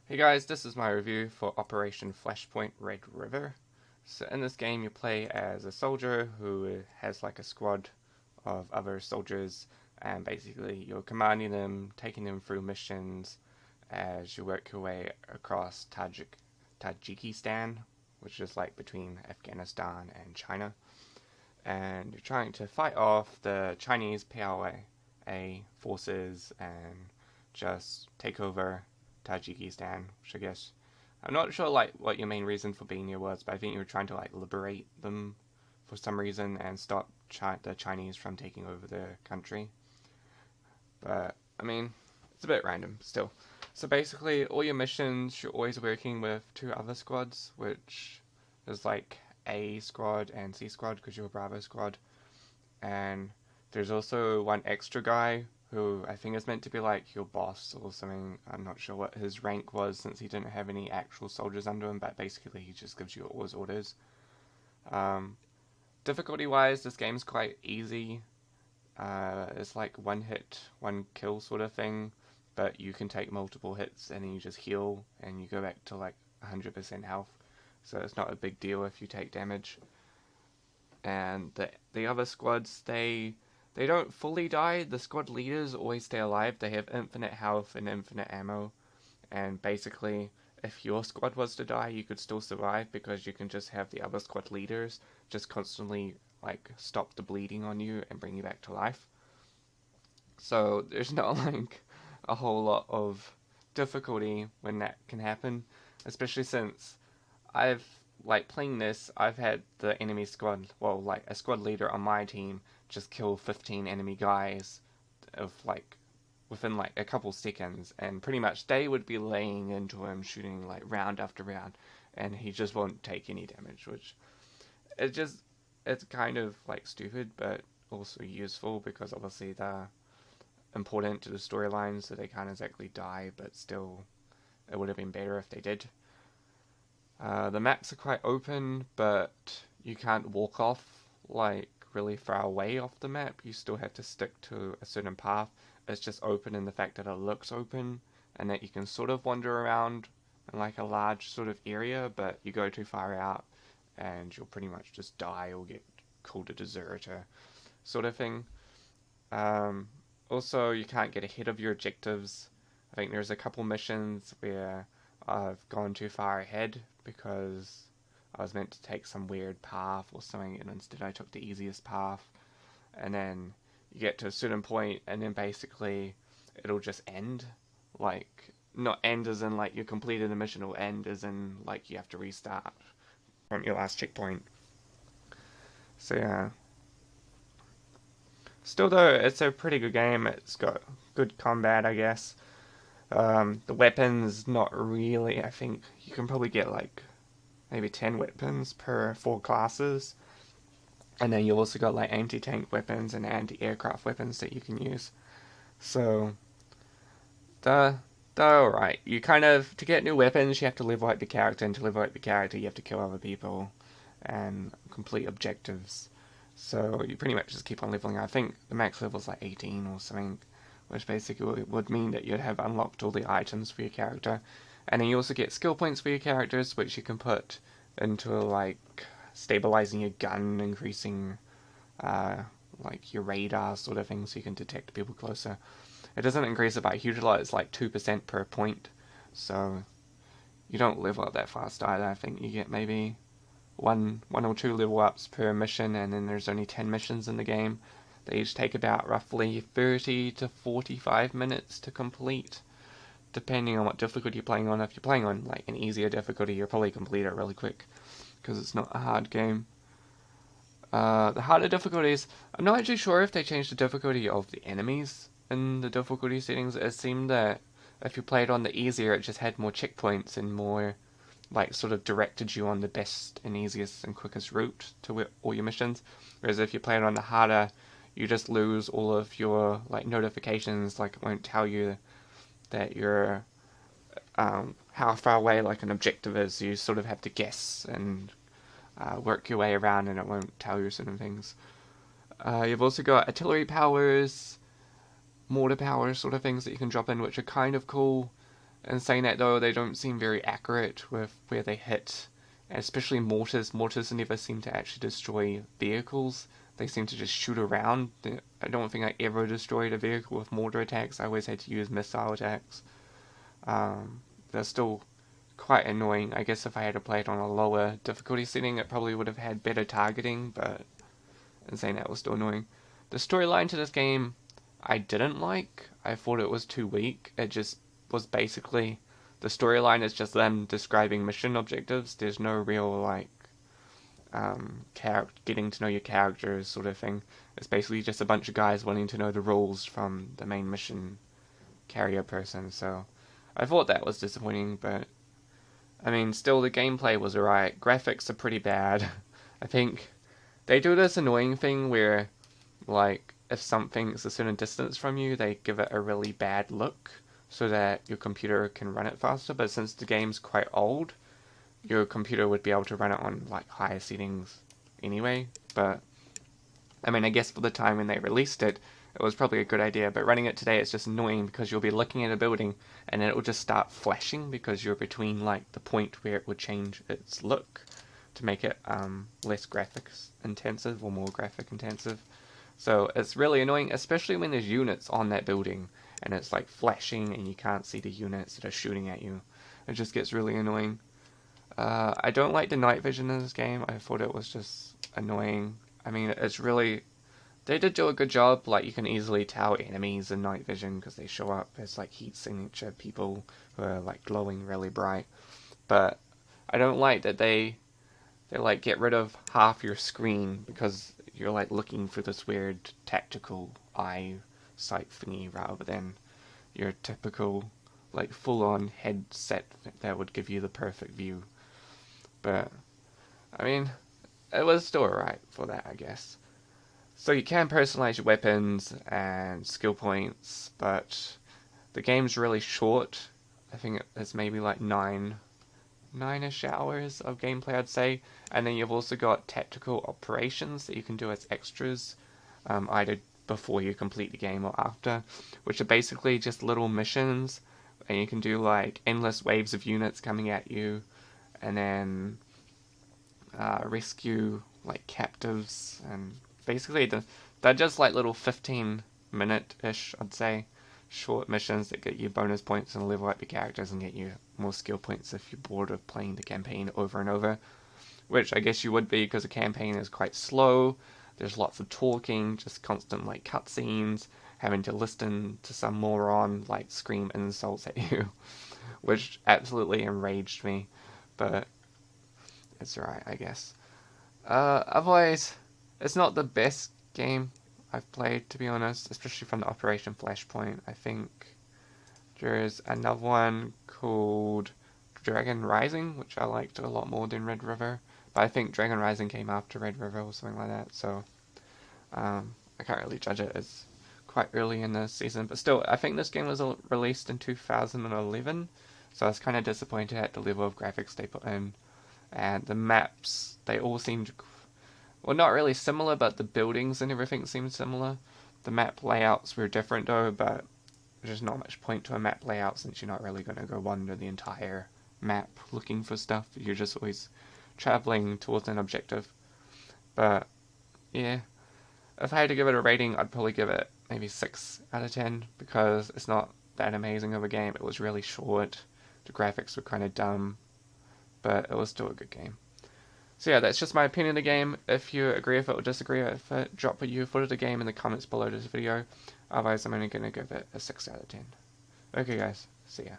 Hey guys, this is my review for Operation Flashpoint Red River. So in this game you play as a soldier who has like a squad of other soldiers, and basically you're commanding them, taking them through missions as you work your way across Tajikistan, which is like between Afghanistan and China. And you're trying to fight off the Chinese PLA forces and just take over Tajikistan, which I guess I'm not sure like what your main reason for being here was, but I think you were trying to like liberate them for some reason and stop the Chinese from taking over their country. But I mean, it's a bit random still. So basically, all your missions, you're always working with two other squads, which is like A squad and C squad because you're a Bravo squad. And there's also one extra guy who I think is meant to be like your boss or something. I'm not sure what his rank was since he didn't have any actual soldiers under him, but basically he just gives you all his orders. Um, Difficulty wise, this game's quite easy. It's like one hit, one kill sort of thing, but you can take multiple hits and then you just heal and you go back to like 100% health. So it's not a big deal if you take damage. And the other squads, they don't fully die. The squad leaders always stay alive. They have infinite health and infinite ammo. And basically, if your squad was to die, you could still survive because you can just have the other squad leaders just constantly like stop the bleeding on you and bring you back to life. So there's not like a whole lot of difficulty when that can happen, especially since I've like playing this, I've had the enemy squad, well, like a squad leader on my team just kill 15 enemy guys of like within like a couple seconds, and pretty much they would be laying into him, shooting like round after round, and he just won't take any damage, which it just it's kind of like stupid, but also useful because obviously they're important to the storyline, so they can't exactly die, but still, it would have been better if they did. The maps are quite open, but you can't walk off like really far away off the map. You still have to stick to a certain path. It's just open in the fact that it looks open and that you can sort of wander around in like a large sort of area, but you go too far out and you'll pretty much just die or get called a deserter sort of thing. Um, Also, you can't get ahead of your objectives. I think there's a couple missions where I've gone too far ahead because I was meant to take some weird path or something, and instead I took the easiest path. And then you get to a certain point, and then basically it'll just end. Like, not end as in like you completed a mission, it'll end as in like you have to restart from your last checkpoint. So yeah. Still though, it's a pretty good game. It's got good combat, I guess. The weapons, not really. I think you can probably get like maybe 10 weapons per 4 classes. And then you also got like anti-tank weapons and anti-aircraft weapons that you can use. So, they're, they're alright. You kind of, to get new weapons, you have to level up the character, and to level up the character, you have to kill other people and complete objectives. So, you pretty much just keep on leveling. I think the max level is like 18 or something, which basically would mean that you'd have unlocked all the items for your character. And then you also get skill points for your characters, which you can put into like stabilizing your gun, increasing uh, like your radar sort of thing, so you can detect people closer. It doesn't increase it by a huge lot; it's like 2% per point, so you don't level up that fast either. I think you get maybe one or two level ups per mission, and then there's only 10 missions in the game. They each take about roughly 30 to 45 minutes to complete, depending on what difficulty you're playing on. If you're playing on like an easier difficulty, you'll probably complete it really quick because it's not a hard game. The harder difficulties, I'm not actually sure if they changed the difficulty of the enemies in the difficulty settings. It seemed that if you played on the easier, it just had more checkpoints and more like sort of directed you on the best and easiest and quickest route to all your missions. Whereas if you play it on the harder, you just lose all of your like notifications. Like it won't tell you that you're how far away like an objective is. You sort of have to guess and work your way around, and it won't tell you certain things. You've also got artillery powers, mortar powers, sort of things that you can drop in, which are kind of cool. In saying that though, they don't seem very accurate with where they hit, and especially mortars. Mortars never seem to actually destroy vehicles. They seem to just shoot around. I don't think I ever destroyed a vehicle with mortar attacks. I always had to use missile attacks. They're still quite annoying. I guess if I had to play it on a lower difficulty setting, it probably would have had better targeting, but in saying that, it was still annoying. The storyline to this game, I didn't like. I thought it was too weak. It just was basically, the storyline is just them describing mission objectives. There's no real, like, getting to know your characters sort of thing. It's basically just a bunch of guys wanting to know the rules from the main mission carrier person, so I thought that was disappointing, but I mean, still the gameplay was alright. Graphics are pretty bad. I think they do this annoying thing where, like, if something's a certain distance from you, they give it a really bad look so that your computer can run it faster, but since the game's quite old, your computer would be able to run it on, like, higher settings anyway. But I mean, I guess for the time when they released it, it was probably a good idea, but running it today is just annoying because you'll be looking at a building and then it will just start flashing because you're between, like, the point where it would change its look to make it less graphics intensive or more graphic intensive. So it's really annoying, especially when there's units on that building and it's like flashing and you can't see the units that are shooting at you. It just gets really annoying. I don't like the night vision in this game. I thought it was just annoying. I mean, it's really... They did do a good job. Like, you can easily tell enemies in night vision because they show up as, like, heat signature people who are, like, glowing really bright. But I don't like that they like, get rid of half your screen because you're, like, looking for this weird tactical eye sight thingy rather than your typical, like, full-on headset that would give you the perfect view. But, I mean, it was still alright for that, I guess. So you can personalize your weapons and skill points, but the game's really short. I think it's maybe like 9-ish hours of gameplay, I'd say. And then you've also got tactical operations that you can do as extras, either before you complete the game or after, which are basically just little missions, and you can do like endless waves of units coming at you, and then rescue like captives, and basically they're just like little 15-minute-ish, I'd say, short missions that get you bonus points and level up your characters and get you more skill points if you're bored of playing the campaign over and over, which I guess you would be because the campaign is quite slow. There's lots of talking, just constant like cutscenes, having to listen to some moron like scream insults at you, which absolutely enraged me, but it's alright, I guess. Otherwise, it's not the best game I've played, to be honest, especially from the Operation Flashpoint. I think there's another one called Dragon Rising, which I liked a lot more than Red River, but I think Dragon Rising came after Red River or something like that, so I can't really judge it. It's quite early in the season, but still, I think this game was released in 2011, so I was kind of disappointed at the level of graphics they put in. And the maps, they all seemed, well, not really similar, but the buildings and everything seemed similar. The map layouts were different though, but there's not much point to a map layout since you're not really going to go wander the entire map looking for stuff. You're just always traveling towards an objective. But yeah, if I had to give it a rating, I'd probably give it maybe 6 out of 10 because it's not that amazing of a game. It was really short. The graphics were kind of dumb, but it was still a good game. So yeah, that's just my opinion of the game. If you agree with it or disagree with it, drop what you thought of the game in the comments below this video. Otherwise, I'm only going to give it a 6 out of 10. Okay guys, see ya.